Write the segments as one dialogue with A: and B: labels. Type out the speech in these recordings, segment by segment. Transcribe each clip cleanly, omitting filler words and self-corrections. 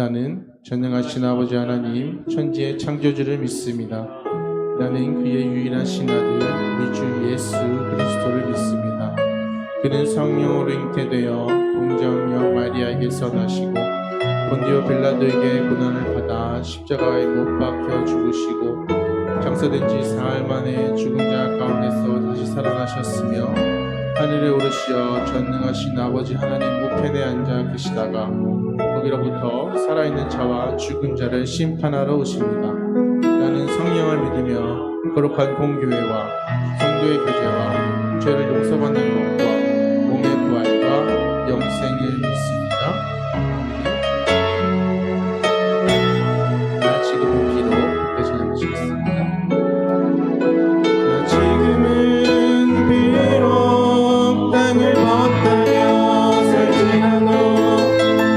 A: 나는 전능하신 아버지 하나님 천지의 창조주를 믿습니다. 나는 그의 유일하신 아들 우리 주 예수 그리스도를 믿습니다. 그는 성령으로 잉태되어 동정녀 마리아에게서 나시고 본디오 빌라도에게 고난을 받아 십자가에 못 박혀 죽으시고 장사된 지 사흘 만에 죽은 자 가운데서 다시 살아나셨으며 하늘에 오르시어 전능하신 아버지 하나님 우편에 앉아 계시다가 거기로부터 살아있는 자와 죽은 자를 심판하러 오십니다. 나는 성령을 믿으며 거룩한 공교회와 성도의 교제와 죄를 용서받는 것과 몸의 부활과 영생을 믿습니다. 나 지금은 비록 대신하시겠습니다. 나 지금은 비록 땅을 걷다며 살지라도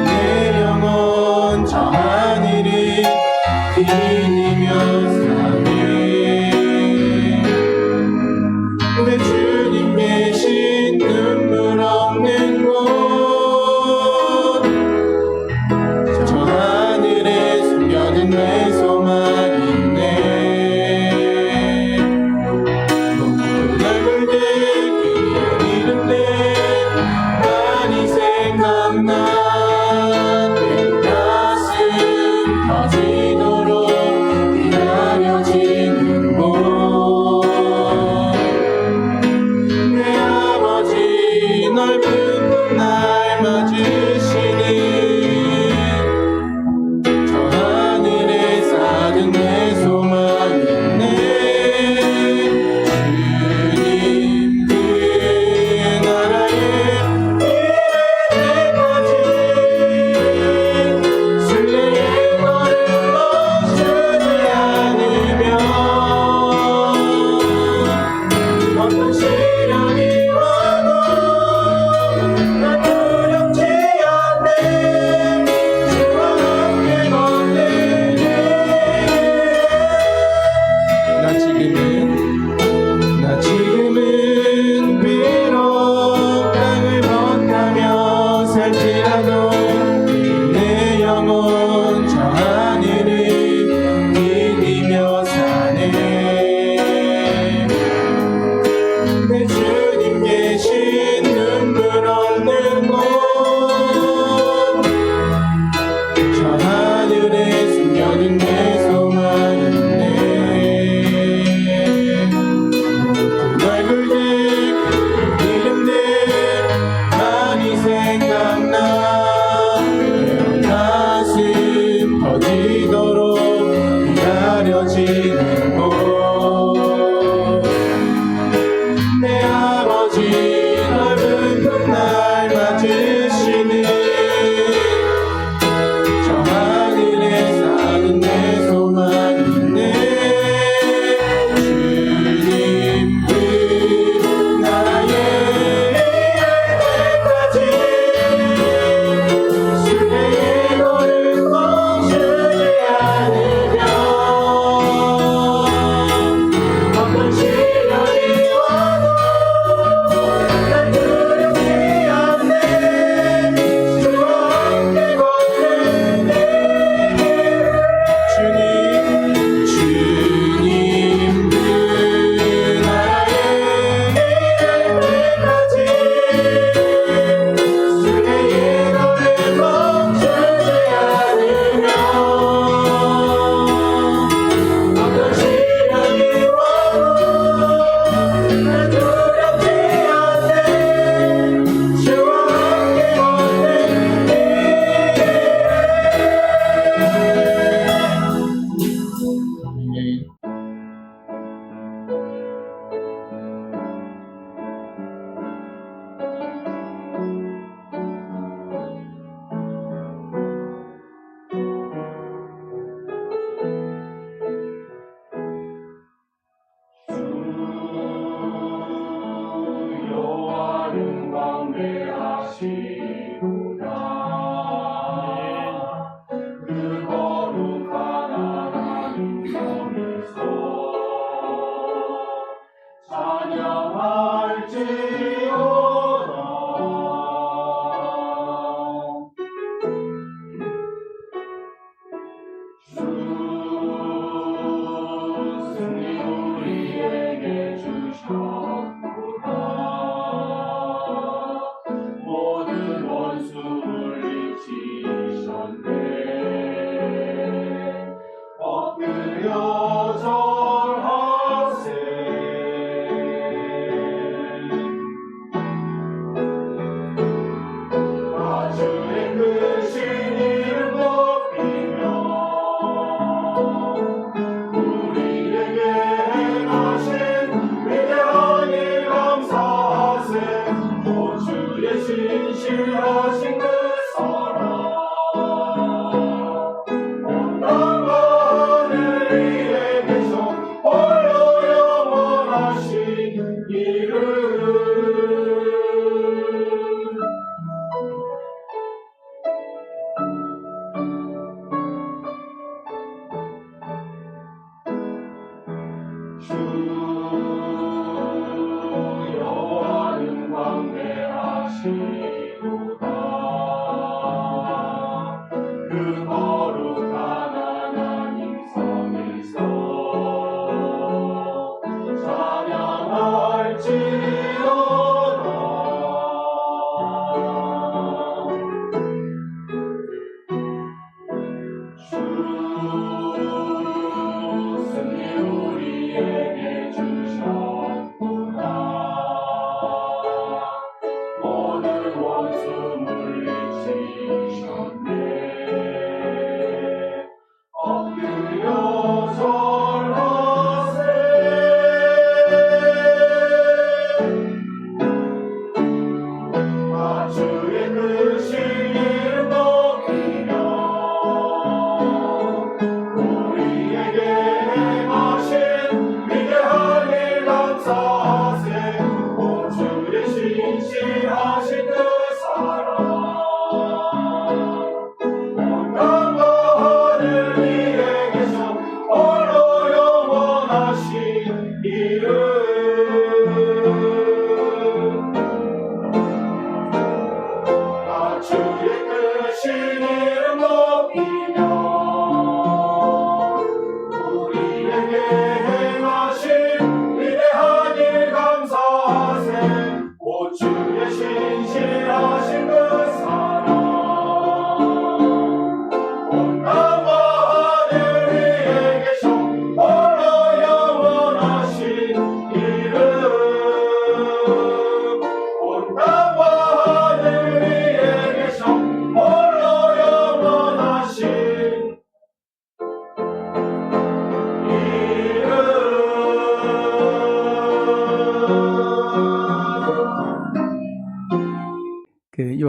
A: 내 영혼 저 하늘을 비리며 사네. 내 주님 계신 눈물 없는 곳 저 하늘에 숨겨진 내 소망이네. 높은 얼굴들 그의 이름들 많이 생각나. 내 가슴 터지도록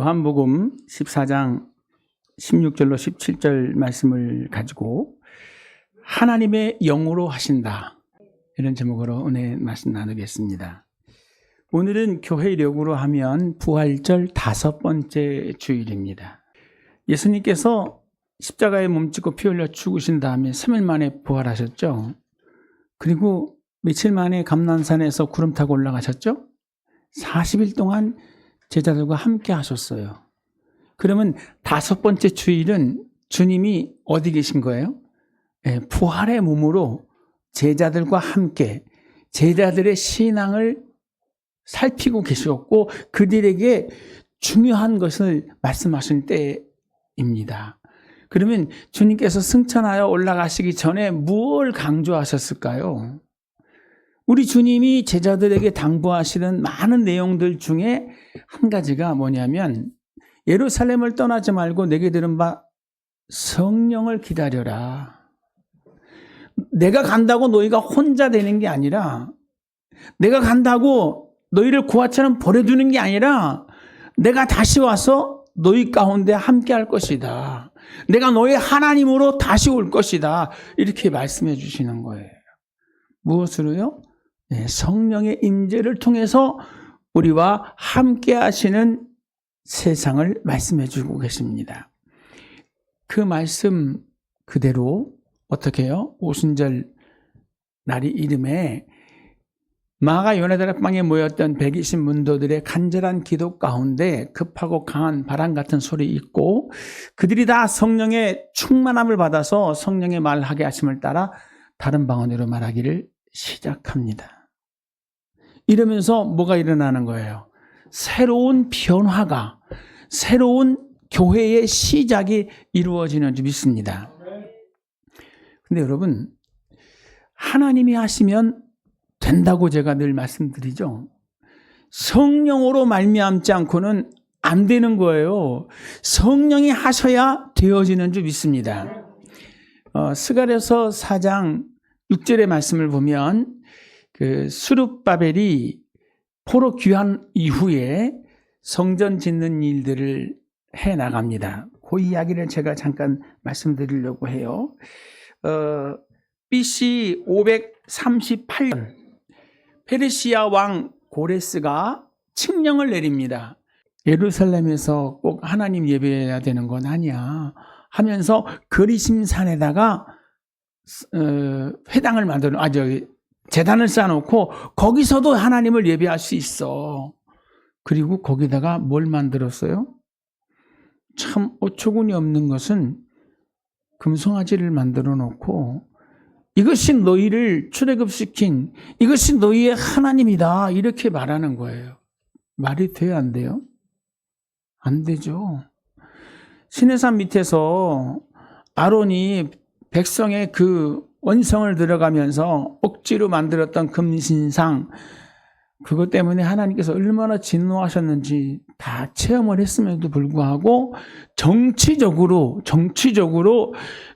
B: 요한복음 14장 16절로 17절 말씀을 가지고 하나님의 영으로 하신다, 이런 제목으로 은혜 말씀 나누겠습니다. 오늘은 교회력으로 하면 부활절 5번째 주일입니다. 예수님께서 십자가에 몸짓고 피 흘려 죽으신 다음에 3일 만에 부활하셨죠. 그리고 며칠 만에 감난산에서 구름 타고 올라가셨죠. 40일 동안 제자들과 함께 하셨어요. 그러면 5번째 주일은 주님이 어디 계신 거예요? 부활의 몸으로 제자들과 함께 제자들의 신앙을 살피고 계셨고 그들에게 중요한 것을 말씀하신 때입니다. 그러면 주님께서 승천하여 올라가시기 전에 무엇을 강조하셨을까요? 우리 주님이 제자들에게 당부하시는 많은 내용들 중에 한 가지가 뭐냐면, 예루살렘을 떠나지 말고 내게 들은 바 성령을 기다려라. 내가 간다고 너희가 혼자 되는 게 아니라, 내가 간다고 너희를 고아처럼 버려두는 게 아니라, 내가 다시 와서 너희 가운데 함께 할 것이다. 내가 너의 하나님으로 다시 올 것이다. 이렇게 말씀해 주시는 거예요. 무엇으로요? 성령의 임재를 통해서 우리와 함께 하시는 세상을 말씀해 주고 계십니다. 그 말씀 그대로 어떻게 해요? 오순절 날이 이름에 마가 요나다락방에 모였던 120문도들의 간절한 기도 가운데 급하고 강한 바람 같은 소리 있고, 그들이 다 성령의 충만함을 받아서 성령의 말하게 하심을 따라 다른 방언으로 말하기를 시작합니다. 이러면서 뭐가 일어나는 거예요? 새로운 변화가, 새로운 교회의 시작이 이루어지는 줄 믿습니다. 근데 여러분, 하나님이 하시면 된다고 제가 늘 말씀드리죠. 성령으로 말미암지 않고는 안 되는 거예요. 성령이 하셔야 되어지는 줄 믿습니다. 스가랴서 4장 6절의 말씀을 보면 스룹바벨이 포로 귀환 이후에 성전 짓는 일들을 해 나갑니다. 그 이야기를 제가 잠깐 말씀드리려고 해요. BC 538년 페르시아 왕 고레스가 칙령을 내립니다. 예루살렘에서 꼭 하나님 예배해야 되는 건 아니야 하면서 그리심산에다가 회당을 제단을 쌓아놓고 거기서도 하나님을 예배할 수 있어. 그리고 거기다가 뭘 만들었어요? 참 어처구니 없는 것은 금송아지를 만들어 놓고 이것이 너희를 출애굽시킨, 이것이 너희의 하나님이다, 이렇게 말하는 거예요. 말이 돼요, 안 돼요? 안 되죠. 시내산 밑에서 아론이 백성의 그 원성을 들어가면서 억지로 만들었던 금신상, 그것 때문에 하나님께서 얼마나 진노하셨는지 다 체험을 했음에도 불구하고 정치적으로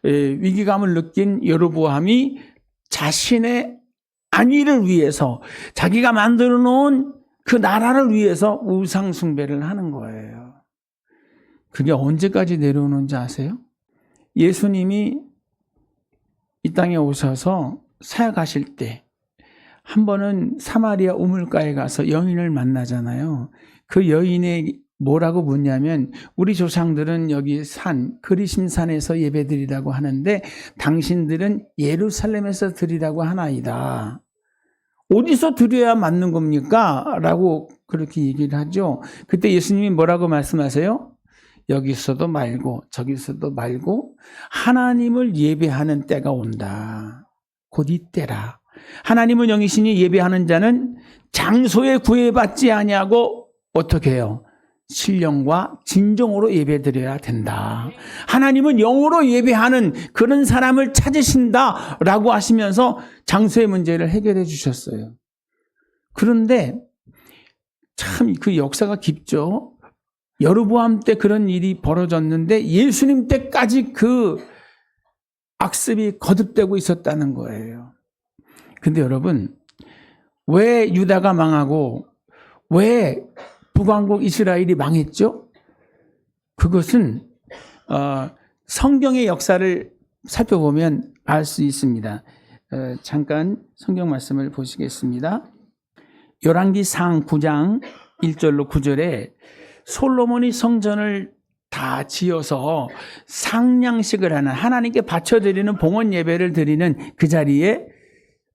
B: 위기감을 느낀 여로보암이 자신의 안위를 위해서, 자기가 만들어 놓은 그 나라를 위해서 우상 숭배를 하는 거예요. 그게 언제까지 내려오는지 아세요? 예수님이 이 땅에 오셔서 사역하실 때 한 번은 사마리아 우물가에 가서 여인을 만나잖아요. 그 여인이 뭐라고 묻냐면, 우리 조상들은 여기 그리심산에서 예배드리라고 하는데 당신들은 예루살렘에서 드리라고 하나이다. 어디서 드려야 맞는 겁니까? 라고 그렇게 얘기를 하죠. 그때 예수님이 뭐라고 말씀하세요? 여기서도 말고 저기서도 말고 하나님을 예배하는 때가 온다. 곧 이때라. 하나님은 영이시니 예배하는 자는 장소에 구애받지 아니하고 어떻게 해요? 신령과 진정으로 예배드려야 된다. 하나님은 영으로 예배하는 그런 사람을 찾으신다라고 하시면서 장소의 문제를 해결해 주셨어요. 그런데 참 그 역사가 깊죠. 여로보암 때 그런 일이 벌어졌는데 예수님 때까지 그 악습이 거듭되고 있었다는 거예요. 근데 여러분, 왜 유다가 망하고 왜 북왕국 이스라엘이 망했죠? 그것은 성경의 역사를 살펴보면 알 수 있습니다. 잠깐 성경 말씀을 보시겠습니다. 열왕기상 9장 1절로 9절에 솔로몬이 성전을 다 지어서 상냥식을 하는, 하나님께 바쳐드리는 봉헌 예배를 드리는 그 자리에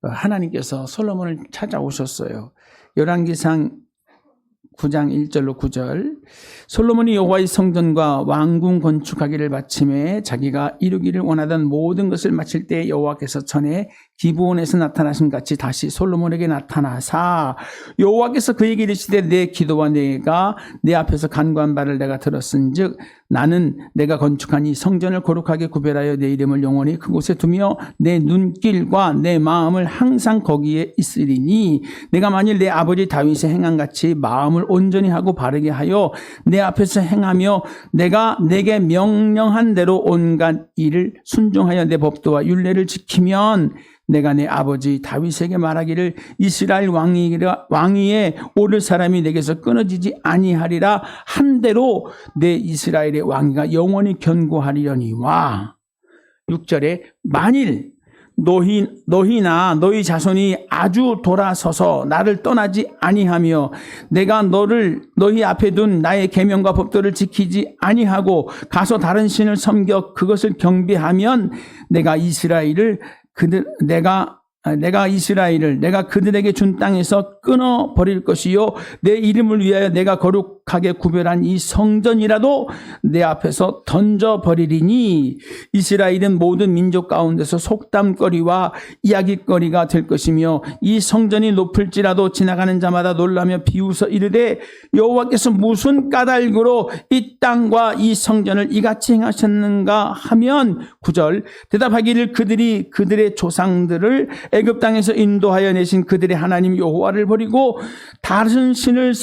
B: 하나님께서 솔로몬을 찾아오셨어요. 열왕기상 9장 1절로 9절. 솔로몬이 여호와의 성전과 왕궁 건축하기를 마침에 자기가 이루기를 원하던 모든 것을 마칠 때 여호와께서 전에 기브온에서 나타나신 같이 다시 솔로몬에게 나타나사 여호와께서 그에게 이르시되 내 기도와 내가 내 앞에서 간구한 바를 내가 들었은즉 나는 내가 건축한 이 성전을 거룩하게 구별하여 내 이름을 영원히 그곳에 두며 내 눈길과 내 마음을 항상 거기에 있으리니 내가 만일 내 아버지 다윗의 행한 같이 마음을 온전히 하고 바르게 하여 내 앞에서 행하며 내가 내게 명령한 대로 온갖 일을 순종하여 내 법도와 율례를 지키면 내가 내 아버지 다윗에게 말하기를 이스라엘 왕위에 오를 사람이 내게서 끊어지지 아니하리라 한 대로 내 이스라엘의 왕위가 영원히 견고하리려니와 6절에 만일 너희나 너희 자손이 아주 돌아서서 나를 떠나지 아니하며 내가 너희 앞에 둔 나의 계명과 법도를 지키지 아니하고 가서 다른 신을 섬겨 그것을 경배하면 내가 이스라엘을 내가 그들에게 준 땅에서 끊어버릴 것이요 내 이름을 위하여 내가 거룩하게 구별한 이 성전이라도 내 앞에서 던져버리리니 이스라엘은 모든 민족 가운데서 속담거리와 이야기거리가 될 것이며 이 성전이 높을지라도 지나가는 자마다 놀라며 비웃어 이르되 여호와께서 무슨 까닭으로 이 땅과 이 성전을 이같이 행하셨는가 하면 9절 대답하기를 그들이 그들의 조상들을 애굽 땅에서 인도하여 내신 그들의 하나님 여호와를 버리고 다른 신을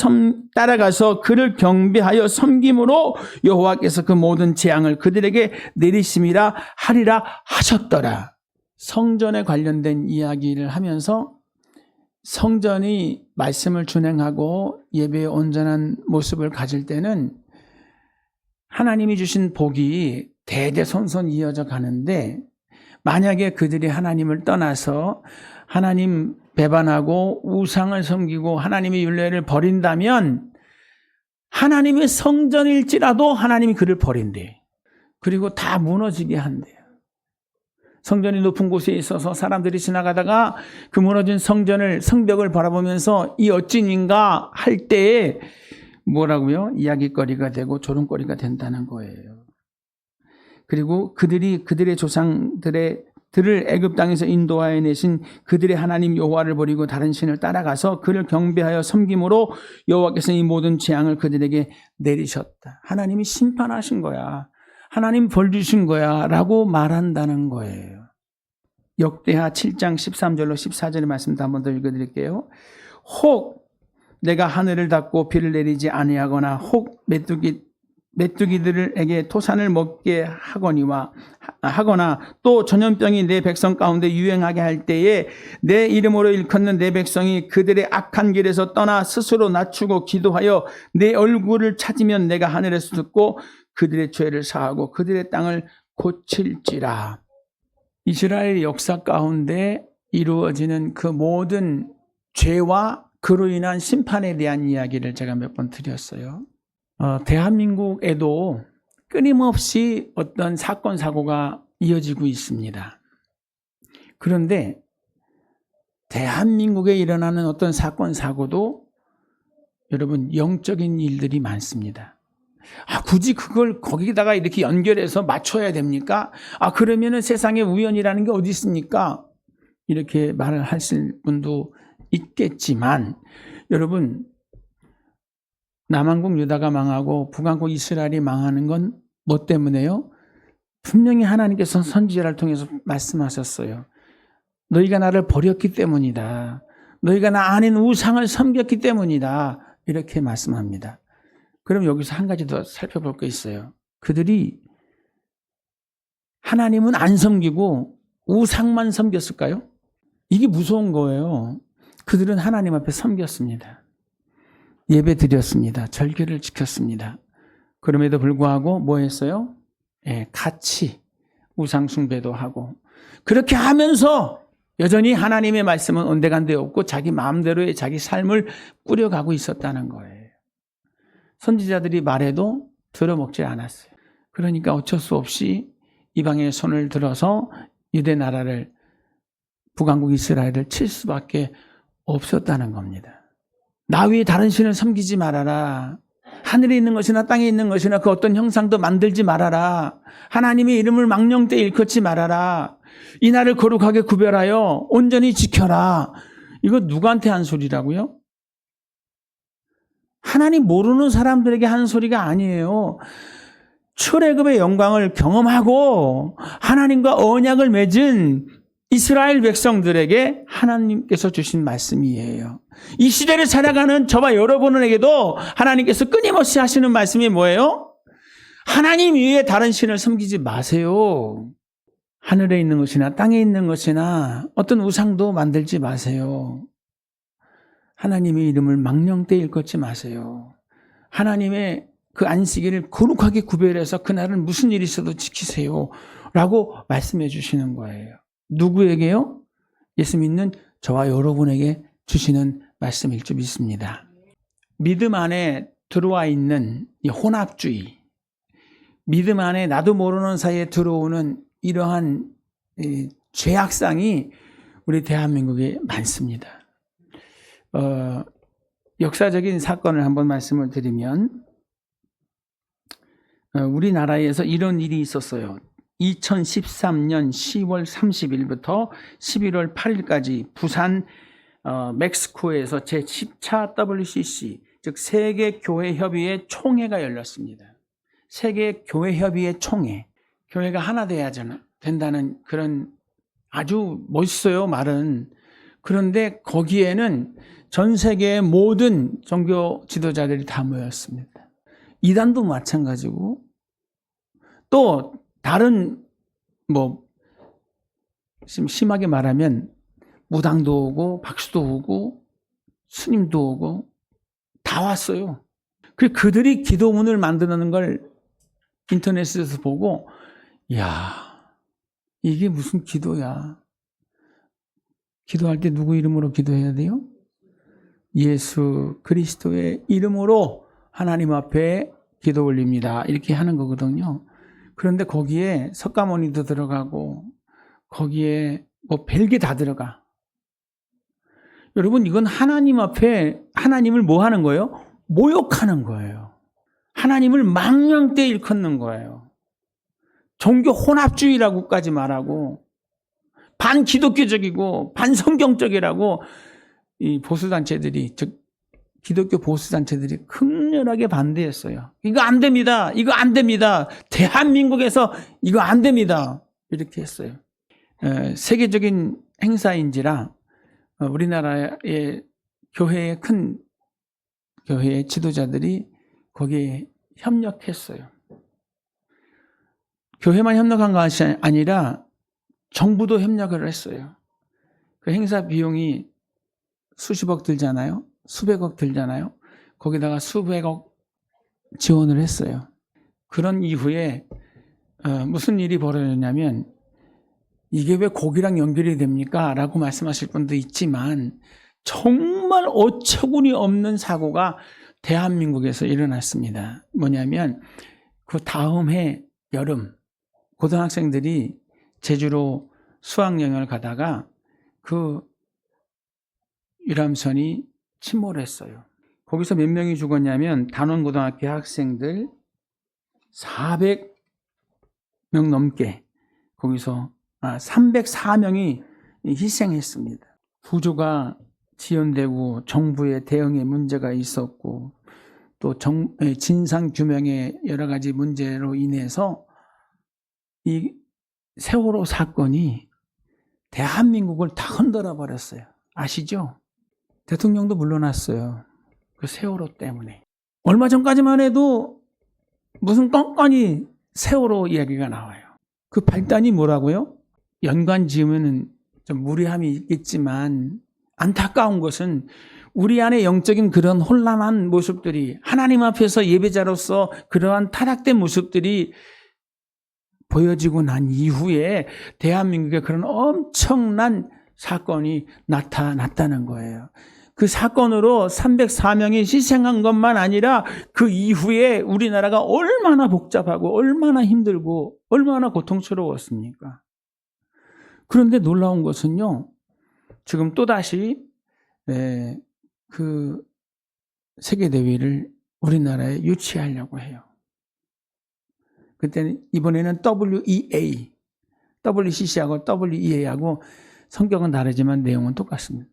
B: 따라가서 그를 경배하여 섬김으로 여호와께서 그 모든 재앙을 그들에게 내리심이라 하리라 하셨더라. 성전에 관련된 이야기를 하면서 성전이 말씀을 준행하고 예배의 온전한 모습을 가질 때는 하나님이 주신 복이 대대손손 이어져 가는데 만약에 그들이 하나님을 떠나서 하나님 배반하고 우상을 섬기고 하나님의 율례를 버린다면 하나님의 성전일지라도 하나님이 그를 버린대. 그리고 다 무너지게 한대요. 성전이 높은 곳에 있어서 사람들이 지나가다가 그 무너진 성벽을 바라보면서 이 어찌인가 할 때에 뭐라고요? 이야기거리가 되고 조롱거리가 된다는 거예요. 그리고 그들의 조상들을 애굽 땅에서 인도하여 내신 그들의 하나님 여호와를 버리고 다른 신을 따라가서 그를 경배하여 섬김으로 여호와께서 이 모든 재앙을 그들에게 내리셨다. 하나님이 심판하신 거야. 하나님 벌 주신 거야 라고 말한다는 거예요. 역대하 7장 13절로 14절의 말씀도 한 번 더 읽어드릴게요. 혹 내가 하늘을 닫고 비를 내리지 아니하거나 혹 메뚜기들에게 토산을 먹게 하거나 또 전염병이 내 백성 가운데 유행하게 할 때에 내 이름으로 일컫는 내 백성이 그들의 악한 길에서 떠나 스스로 낮추고 기도하여 내 얼굴을 찾으면 내가 하늘에서 듣고 그들의 죄를 사하고 그들의 땅을 고칠지라. 이스라엘 역사 가운데 이루어지는 그 모든 죄와 그로 인한 심판에 대한 이야기를 제가 몇 번 드렸어요. 대한민국에도 끊임없이 어떤 사건, 사고가 이어지고 있습니다. 그런데 대한민국에 일어나는 어떤 사건, 사고도 여러분 영적인 일들이 많습니다. 굳이 그걸 거기다가 이렇게 연결해서 맞춰야 됩니까? 그러면은 세상에 우연이라는 게 어디 있습니까? 이렇게 말을 하실 분도 있겠지만 여러분 남한국 유다가 망하고 북한국 이스라엘이 망하는 건 뭐 때문에요? 분명히 하나님께서 선지자를 통해서 말씀하셨어요. 너희가 나를 버렸기 때문이다. 너희가 나 아닌 우상을 섬겼기 때문이다. 이렇게 말씀합니다. 그럼 여기서 한 가지 더 살펴볼 게 있어요. 그들이 하나님은 안 섬기고 우상만 섬겼을까요? 이게 무서운 거예요. 그들은 하나님 앞에 섬겼습니다. 예배 드렸습니다. 절기를 지켰습니다. 그럼에도 불구하고 뭐 했어요? 같이 우상 숭배도 하고 그렇게 하면서 여전히 하나님의 말씀은 온데간데 없고 자기 마음대로의 자기 삶을 꾸려가고 있었다는 거예요. 선지자들이 말해도 들어먹지 않았어요. 그러니까 어쩔 수 없이 이방의 손을 들어서 유대 나라를 북왕국 이스라엘을 칠 수밖에 없었다는 겁니다. 나 위에 다른 신을 섬기지 말아라. 하늘에 있는 것이나 땅에 있는 것이나 그 어떤 형상도 만들지 말아라. 하나님의 이름을 망령되이 일컫지 말아라. 이 날을 거룩하게 구별하여 온전히 지켜라. 이거 누구한테 한 소리라고요? 하나님 모르는 사람들에게 한 소리가 아니에요. 출애굽의 영광을 경험하고 하나님과 언약을 맺은 이스라엘 백성들에게 하나님께서 주신 말씀이에요. 이 시대를 살아가는 저와 여러분에게도 하나님께서 끊임없이 하시는 말씀이 뭐예요? 하나님 위에 다른 신을 섬기지 마세요. 하늘에 있는 것이나 땅에 있는 것이나 어떤 우상도 만들지 마세요. 하나님의 이름을 망령되이 일컫지 마세요. 하나님의 그 안식일을 거룩하게 구별해서 그날은 무슨 일이 있어도 지키세요. 라고 말씀해 주시는 거예요. 누구에게요? 예수 믿는 저와 여러분에게 주시는 말씀일 줄 믿습니다. 믿음 안에 들어와 있는 이 혼합주의, 믿음 안에 나도 모르는 사이에 들어오는 이러한 죄악상이 우리 대한민국에 많습니다. 역사적인 사건을 한번 말씀을 드리면 우리나라에서 이런 일이 있었어요. 2013년 10월 30일부터 11월 8일까지 부산 멕시코에서 제10차 WCC 즉 세계교회협의회 총회가 열렸습니다. 세계교회협의회 총회. 교회가 하나 돼야 된다는 그런 아주 멋있어요, 말은. 그런데 거기에는 전 세계의 모든 종교 지도자들이 다 모였습니다. 이단도 마찬가지고 또 다른 심하게 말하면 무당도 오고 박수도 오고 스님도 오고 다 왔어요. 그들이 기도문을 만드는 걸 인터넷에서 보고 야, 이게 무슨 기도야. 기도할 때 누구 이름으로 기도해야 돼요? 예수 그리스도의 이름으로 하나님 앞에 기도 올립니다. 이렇게 하는 거거든요. 그런데 거기에 석가모니도 들어가고 거기에 별게 다 들어가. 여러분 이건 하나님 앞에 하나님을 뭐 하는 거예요? 모욕하는 거예요. 하나님을 망령되이 일컫는 거예요. 종교 혼합주의라고까지 말하고 반기독교적이고 반성경적이라고 이 보수단체들이 즉 기독교 보수단체들이 극렬하게 반대했어요. 이거 안 됩니다. 이거 안 됩니다. 대한민국에서 이거 안 됩니다. 이렇게 했어요. 세계적인 행사인지라 우리나라의 교회의 큰 교회의 지도자들이 거기에 협력했어요. 교회만 협력한 것이 아니라 정부도 협력을 했어요. 그 행사 비용이 수십억 들잖아요. 수백억 들잖아요. 거기다가 수백억 지원을 했어요. 그런 이후에 무슨 일이 벌어졌냐면 이게 왜 고기랑 연결이 됩니까? 라고 말씀하실 분도 있지만 정말 어처구니 없는 사고가 대한민국에서 일어났습니다. 뭐냐면 그 다음 해 여름 고등학생들이 제주로 수학여행을 가다가 그 유람선이 침몰했어요. 거기서 몇 명이 죽었냐면 단원고등학교 학생들 400명 넘게 거기서 304명이 희생했습니다. 구조가 지연되고 정부의 대응에 문제가 있었고 또 진상규명의 여러 가지 문제로 인해서 이 세월호 사건이 대한민국을 다 흔들어 버렸어요. 아시죠? 대통령도 물러났어요. 그 세월호 때문에. 얼마 전까지만 해도 무슨 껌껌이 세월호 이야기가 나와요. 그 발단이 뭐라고요? 연관 지으면 좀 무리함이 있겠지만 안타까운 것은 우리 안에 영적인 그런 혼란한 모습들이 하나님 앞에서 예배자로서 그러한 타락된 모습들이 보여지고 난 이후에 대한민국에 그런 엄청난 사건이 나타났다는 거예요. 그 사건으로 304명이 희생한 것만 아니라 그 이후에 우리나라가 얼마나 복잡하고 얼마나 힘들고 얼마나 고통스러웠습니까? 그런데 놀라운 것은요, 지금 또다시 그 세계대회를 우리나라에 유치하려고 해요. 그때는 이번에는 WEA, WCC하고 WEA하고 성격은 다르지만 내용은 똑같습니다.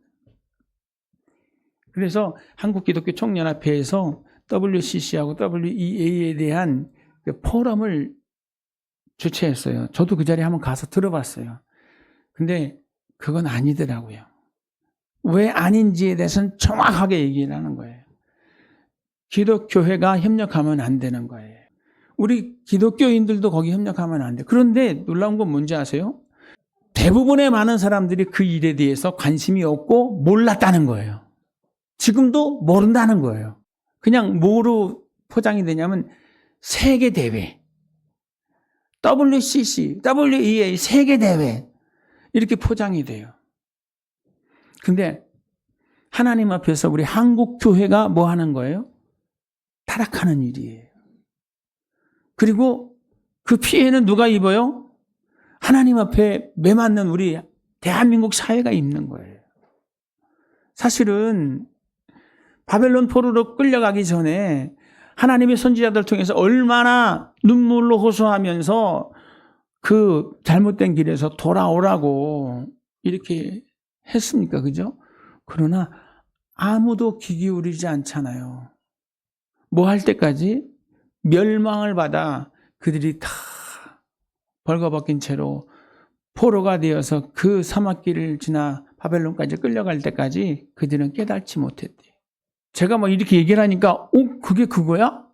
B: 그래서 한국기독교총연합회에서 WCC하고 WEA에 대한 포럼을 주최했어요. 저도 그 자리에 한번 가서 들어봤어요. 근데 그건 아니더라고요. 왜 아닌지에 대해서는 정확하게 얘기를 하는 거예요. 기독교회가 협력하면 안 되는 거예요. 우리 기독교인들도 거기 협력하면 안 돼요. 그런데 놀라운 건 뭔지 아세요? 대부분의 많은 사람들이 그 일에 대해서 관심이 없고 몰랐다는 거예요. 지금도 모른다는 거예요. 그냥 뭐로 포장이 되냐면 세계대회, WCC, WEA 세계대회 이렇게 포장이 돼요. 근데 하나님 앞에서 우리 한국교회가 뭐 하는 거예요? 타락하는 일이에요. 그리고 그 피해는 누가 입어요? 하나님 앞에 매맞는 우리 대한민국 사회가 입는 거예요. 사실은 바벨론 포로로 끌려가기 전에 하나님의 선지자들 통해서 얼마나 눈물로 호소하면서 그 잘못된 길에서 돌아오라고 이렇게 했습니까? 그죠? 그러나 아무도 귀 기울이지 않잖아요. 뭐 할 때까지? 멸망을 받아 그들이 다 벌거벗긴 채로 포로가 되어서 그 사막길을 지나 바벨론까지 끌려갈 때까지 그들은 깨닫지 못했대요. 제가 뭐 이렇게 얘기를 하니까 그게 그거야?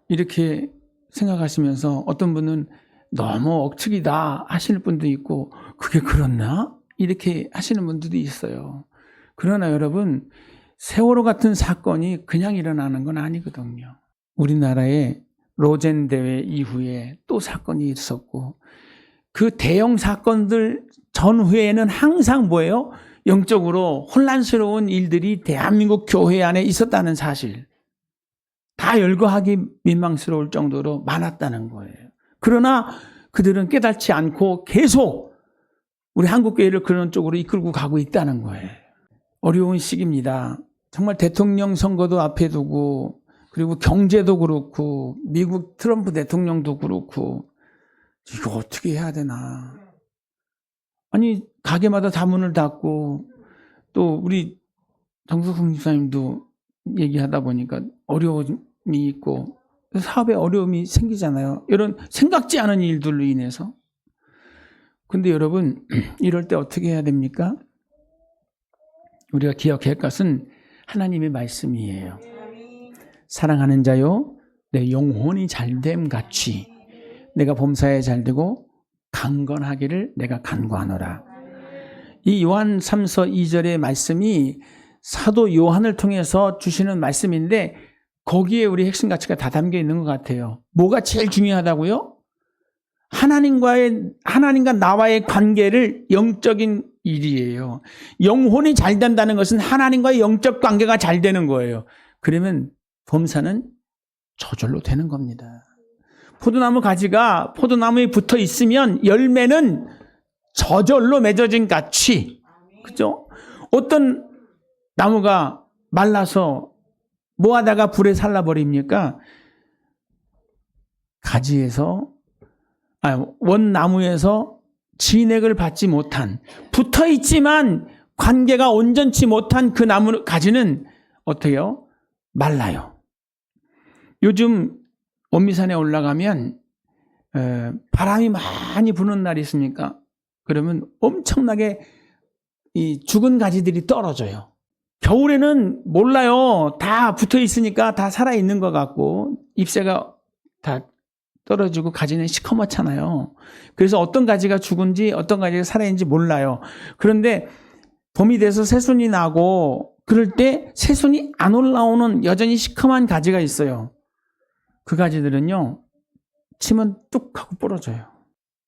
B: 이렇게 생각하시면서 어떤 분은 너무 억측이다 하시는 분도 있고 그게 그렇나? 이렇게 하시는 분들도 있어요. 그러나 여러분, 세월호 같은 사건이 그냥 일어나는 건 아니거든요. 우리나라에 로젠 대회 이후에 또 사건이 있었고 그 대형 사건들 전후에는 항상 뭐예요? 영적으로 혼란스러운 일들이 대한민국 교회 안에 있었다는 사실. 다 열거하기 민망스러울 정도로 많았다는 거예요. 그러나 그들은 깨닫지 않고 계속 우리 한국교회를 그런 쪽으로 이끌고 가고 있다는 거예요. 어려운 시기입니다. 정말 대통령 선거도 앞에 두고 그리고 경제도 그렇고 미국 트럼프 대통령도 그렇고 이거 어떻게 해야 되나. 아니 가게마다 다 문을 닫고 또 우리 정석훈 집사님도 얘기하다 보니까 어려움이 있고 사업에 어려움이 생기잖아요. 이런 생각지 않은 일들로 인해서. 근데 여러분 이럴 때 어떻게 해야 됩니까? 우리가 기억해야 할 것은 하나님의 말씀이에요. 사랑하는 자요 내 영혼이 잘됨 같이 내가 범사에 잘되고 강건하기를 내가 간구하노라. 이 요한 3서 2절의 말씀이 사도 요한을 통해서 주시는 말씀인데 거기에 우리 핵심 가치가 다 담겨 있는 것 같아요. 뭐가 제일 중요하다고요? 하나님과 나와의 관계를 영적인 일이에요. 영혼이 잘 된다는 것은 하나님과의 영적 관계가 잘 되는 거예요. 그러면 범사는 저절로 되는 겁니다. 포도나무 가지가 포도나무에 붙어 있으면 열매는 저절로 맺어진 같이, 그죠? 어떤 나무가 말라서 뭐 하다가 불에 살라버립니까? 원나무에서 진액을 받지 못한, 붙어 있지만 관계가 온전치 못한 그 나무 가지는 어때요? 말라요. 요즘 원미산에 올라가면 바람이 많이 부는 날이 있습니까? 그러면 엄청나게 이 죽은 가지들이 떨어져요. 겨울에는 몰라요. 다 붙어 있으니까 다 살아있는 것 같고 잎새가 다 떨어지고 가지는 시커멓잖아요. 그래서 어떤 가지가 죽은지 어떤 가지가 살아있는지 몰라요. 그런데 봄이 돼서 새순이 나고 그럴 때 새순이 안 올라오는 여전히 시커먼 가지가 있어요. 그 가지들은요, 치면 뚝 하고 부러져요.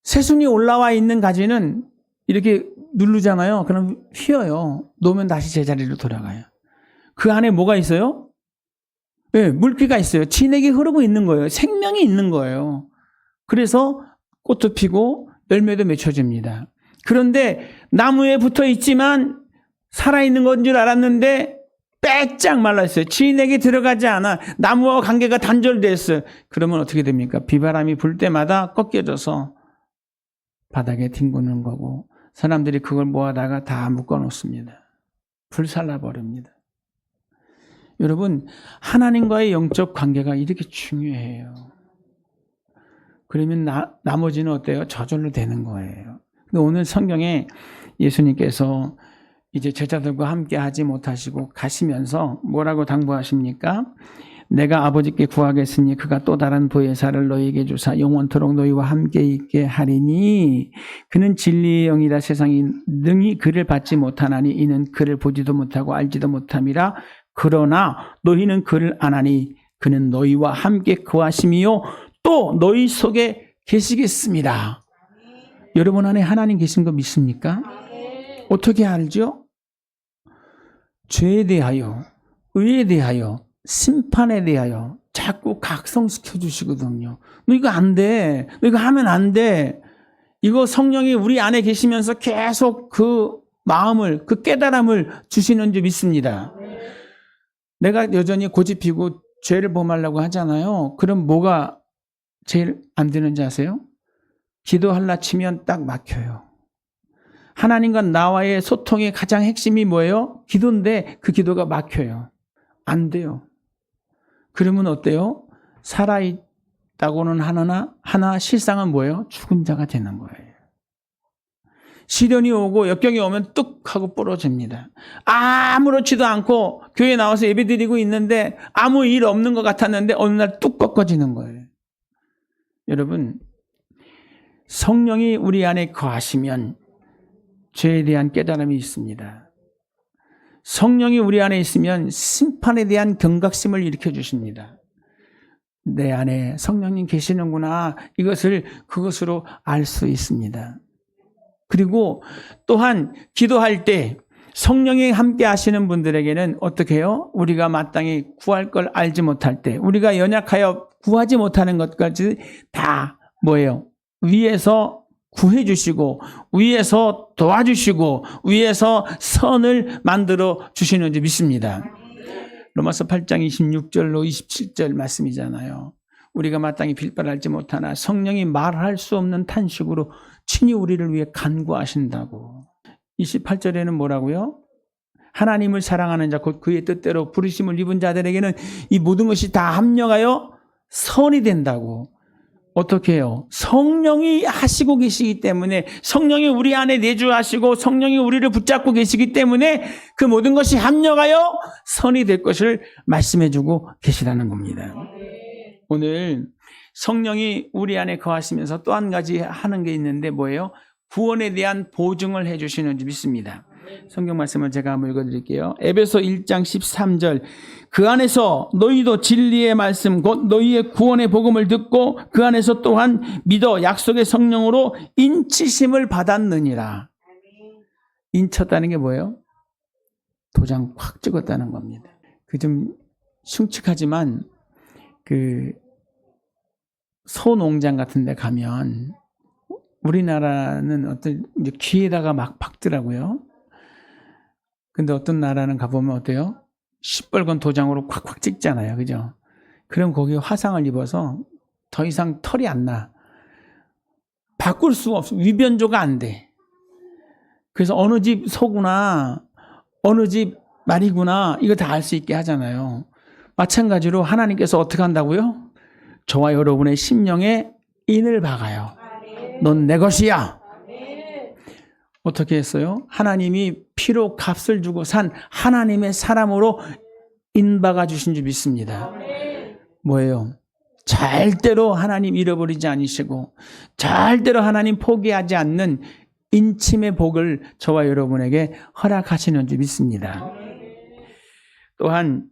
B: 새순이 올라와 있는 가지는 이렇게 누르잖아요. 그럼 휘어요. 놓으면 다시 제자리로 돌아가요. 그 안에 뭐가 있어요? 네, 물기가 있어요. 진액이 흐르고 있는 거예요. 생명이 있는 거예요. 그래서 꽃도 피고 열매도 맺혀집니다. 그런데 나무에 붙어 있지만 살아있는 건 줄 알았는데 빼짝 말라있어요. 진액이 들어가지 않아. 나무와 관계가 단절됐어요. 그러면 어떻게 됩니까? 비바람이 불 때마다 꺾여져서 바닥에 뒹구는 거고 사람들이 그걸 모아다가 다 묶어놓습니다. 불살라버립니다. 여러분, 하나님과의 영적 관계가 이렇게 중요해요. 그러면 나머지는 어때요? 저절로 되는 거예요. 근데 오늘 성경에 예수님께서 이제 제자들과 함께 하지 못하시고 가시면서 뭐라고 당부하십니까? 내가 아버지께 구하겠으니 그가 또 다른 보혜사를 너희에게 주사 영원토록 너희와 함께 있게 하리니 그는 진리의 영이라 세상이 능히 그를 받지 못하나니 이는 그를 보지도 못하고 알지도 못함이라. 그러나 너희는 그를 아나니 그는 너희와 함께 거하심이요 또 너희 속에 계시겠습니다. 여러분 안에 하나님 계신 거 믿습니까? 어떻게 알죠? 죄에 대하여, 의에 대하여, 심판에 대하여 자꾸 각성시켜 주시거든요. 너 이거 안 돼. 너 이거 하면 안 돼. 이거 성령이 우리 안에 계시면서 계속 그 마음을, 그 깨달음을 주시는 줄 믿습니다. 내가 여전히 고집피고 죄를 범하려고 하잖아요. 그럼 뭐가 제일 안 되는지 아세요? 기도하려 치면 딱 막혀요. 하나님과 나와의 소통의 가장 핵심이 뭐예요? 기도인데 그 기도가 막혀요. 안 돼요. 그러면 어때요? 살아있다고는 하나 실상은 뭐예요? 죽은 자가 되는 거예요. 시련이 오고 역경이 오면 뚝 하고 부러집니다. 아무렇지도 않고 교회 나와서 예배드리고 있는데 아무 일 없는 것 같았는데 어느 날 뚝 꺾어지는 거예요. 여러분, 성령이 우리 안에 거하시면 죄에 대한 깨달음이 있습니다. 성령이 우리 안에 있으면 심판에 대한 경각심을 일으켜 주십니다. 내 안에 성령님 계시는구나. 그것으로 알 수 있습니다. 그리고 또한 기도할 때 성령이 함께 하시는 분들에게는 어떻게 해요? 우리가 마땅히 구할 걸 알지 못할 때 우리가 연약하여 구하지 못하는 것까지 다 뭐예요? 위에서 구해 주시고 위에서 도와주시고 위에서 선을 만들어 주시는 줄 믿습니다. 로마서 8장 26절로 27절 말씀이잖아요. 우리가 마땅히 빌바를 알지 못하나 성령이 말할 수 없는 탄식으로 친히 우리를 위해 간구하신다고. 28절에는 뭐라고요? 하나님을 사랑하는 자 곧 그의 뜻대로 부르심을 입은 자들에게는 이 모든 것이 다 합력하여 선이 된다고. 어떻게 해요? 성령이 하시고 계시기 때문에 성령이 우리 안에 내주하시고 성령이 우리를 붙잡고 계시기 때문에 그 모든 것이 합력하여 선이 될 것을 말씀해주고 계시다는 겁니다. 오늘 성령이 우리 안에 거하시면서 또 한 가지 하는 게 있는데 뭐예요? 구원에 대한 보증을 해주시는 줄 믿습니다. 성경 말씀을 제가 한번 읽어드릴게요. 에베소 1장 13절 그 안에서 너희도 진리의 말씀 곧 너희의 구원의 복음을 듣고 그 안에서 또한 믿어 약속의 성령으로 인치심을 받았느니라. 인쳤다는 게 뭐예요? 도장 확 찍었다는 겁니다. 그 좀 흉측하지만 그 소농장 같은 데 가면 우리나라는 어떤 이제 귀에다가 막 박더라고요. 근데 어떤 나라는 가보면 어때요? 시뻘건 도장으로 콱콱 찍잖아요. 그죠? 그럼 거기에 화상을 입어서 더 이상 털이 안 나. 바꿀 수가 없어. 위변조가 안 돼. 그래서 어느 집 소구나 어느 집 말이구나 이거 다 알 수 있게 하잖아요. 마찬가지로 하나님께서 어떻게 한다고요? 저와 여러분의 심령에 인을 박아요. 넌 내 것이야. 어떻게 했어요? 하나님이 피로 값을 주고 산 하나님의 사람으로 인박아 주신 줄 믿습니다. 뭐예요? 절대로 하나님 잃어버리지 않으시고 절대로 하나님 포기하지 않는 인침의 복을 저와 여러분에게 허락하시는 줄 믿습니다. 또한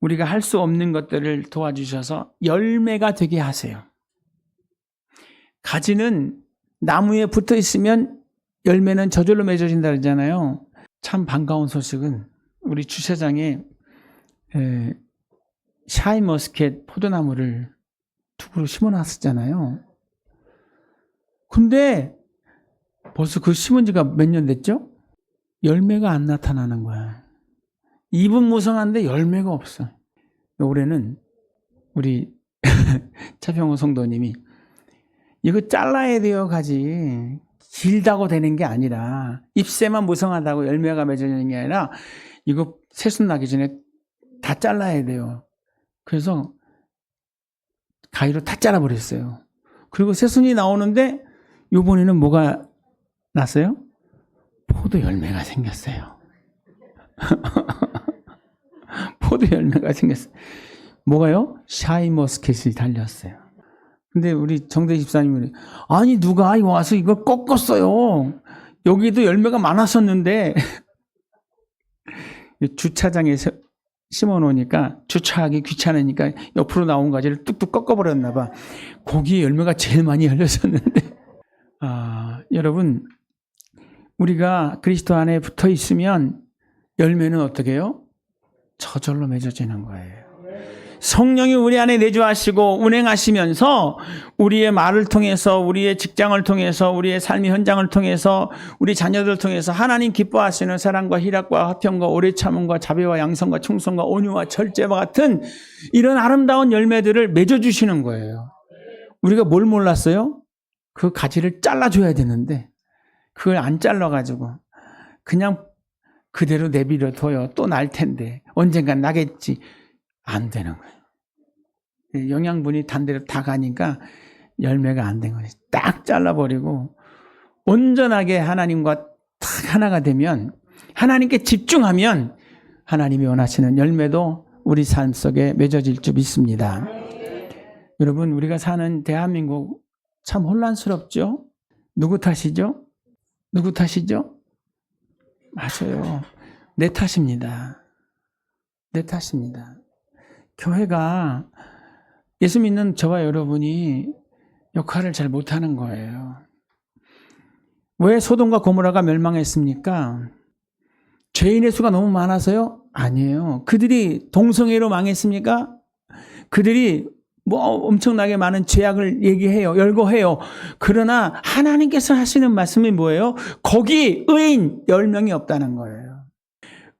B: 우리가 할 수 없는 것들을 도와주셔서 열매가 되게 하세요. 가지는 나무에 붙어 있으면 열매는 저절로 맺어진다 그러잖아요. 참 반가운 소식은 우리 주차장에 샤인머스켓 포도나무를 두 그루 심어놨었잖아요. 근데 벌써 그 심은 지가 몇 년 됐죠? 열매가 안 나타나는 거야. 잎은 무성한데 열매가 없어. 올해는 우리 차평호 성도님이 이거 잘라야 돼요, 가지. 길다고 되는 게 아니라 잎새만 무성하다고 열매가 맺어지는 게 아니라 이거 새순 나기 전에 다 잘라야 돼요. 그래서 가위로 다 잘라버렸어요. 그리고 새순이 나오는데 이번에는 뭐가 났어요? 포도 열매가 생겼어요. 포도 열매가 생겼어요. 뭐가요? 샤인머스켓이 달렸어요. 근데 우리 정대 집사님이 아니 누가 와서 이걸 꺾었어요. 여기도 열매가 많았었는데 주차장에 심어놓으니까 주차하기 귀찮으니까 옆으로 나온 가지를 뚝뚝 꺾어버렸나 봐. 거기에 열매가 제일 많이 열렸었는데 여러분 우리가 그리스도 안에 붙어 있으면 열매는 어떻게 해요? 저절로 맺어지는 거예요. 성령이 우리 안에 내주하시고 운행하시면서 우리의 말을 통해서 우리의 직장을 통해서 우리의 삶의 현장을 통해서 우리 자녀들을 통해서 하나님 기뻐하시는 사랑과 희락과 화평과 오래 참음과 자비와 양성과 충성과 온유와 절제와 같은 이런 아름다운 열매들을 맺어주시는 거예요. 우리가 뭘 몰랐어요? 그 가지를 잘라줘야 되는데 그걸 안 잘라가지고 그냥 그대로 내버려 둬요. 또 날 텐데 언젠간 나겠지. 안 되는 거예요. 영양분이 단대로 다 가니까 열매가 안 된 거예요. 딱 잘라버리고 온전하게 하나님과 딱 하나가 되면 하나님께 집중하면 하나님이 원하시는 열매도 우리 삶 속에 맺어질 줄 믿습니다. 여러분 우리가 사는 대한민국 참 혼란스럽죠? 누구 탓이죠? 누구 탓이죠? 맞아요. 내 탓입니다. 내 탓입니다. 교회가 예수 믿는 저와 여러분이 역할을 잘 못하는 거예요. 왜 소돔과 고모라가 멸망했습니까? 죄인의 수가 너무 많아서요? 아니에요. 그들이 동성애로 망했습니까? 그들이 뭐 엄청나게 많은 죄악을 얘기해요. 열거해요. 그러나 하나님께서 하시는 말씀이 뭐예요? 거기 의인 10명이 없다는 거예요.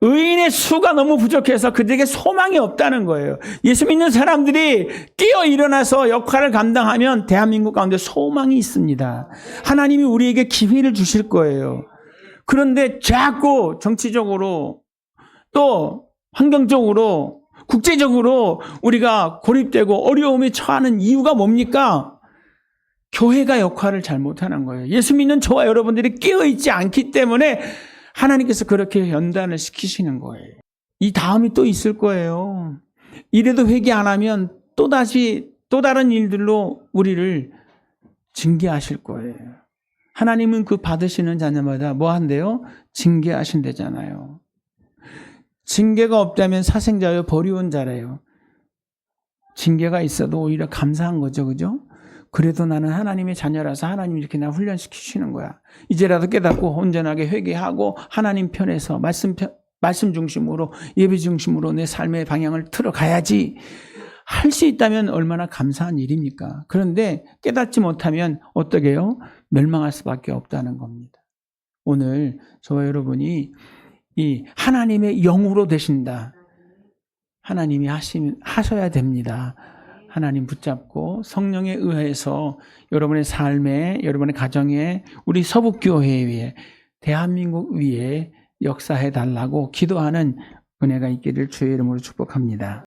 B: 의인의 수가 너무 부족해서 그들에게 소망이 없다는 거예요. 예수 믿는 사람들이 깨어 일어나서 역할을 감당하면 대한민국 가운데 소망이 있습니다. 하나님이 우리에게 기회를 주실 거예요. 그런데 자꾸 정치적으로 또 환경적으로 국제적으로 우리가 고립되고 어려움에 처하는 이유가 뭡니까? 교회가 역할을 잘 못하는 거예요. 예수 믿는 저와 여러분들이 깨어있지 않기 때문에 하나님께서 그렇게 연단을 시키시는 거예요. 이 다음이 또 있을 거예요. 이래도 회개 안 하면 또다시 또 다른 일들로 우리를 징계하실 거예요. 하나님은 그 받으시는 자녀마다 뭐 한대요? 징계하신대잖아요. 징계가 없다면 사생자여 버리온 자래요. 징계가 있어도 오히려 감사한 거죠. 그죠? 그래도 나는 하나님의 자녀라서 하나님이 이렇게 나 훈련시키시는 거야. 이제라도 깨닫고 온전하게 회개하고 하나님 편에서 말씀 중심으로 예배 중심으로 내 삶의 방향을 틀어가야지. 할 수 있다면 얼마나 감사한 일입니까? 그런데 깨닫지 못하면 어떻게 해요? 멸망할 수밖에 없다는 겁니다. 오늘 저와 여러분이 이 하나님의 영으로 되신다. 하나님이 하셔야 됩니다. 하나님 붙잡고 성령에 의해서 여러분의 삶에, 여러분의 가정에, 우리 서북교회 위에, 대한민국 위에 역사해 달라고 기도하는 은혜가 있기를 주의 이름으로 축복합니다.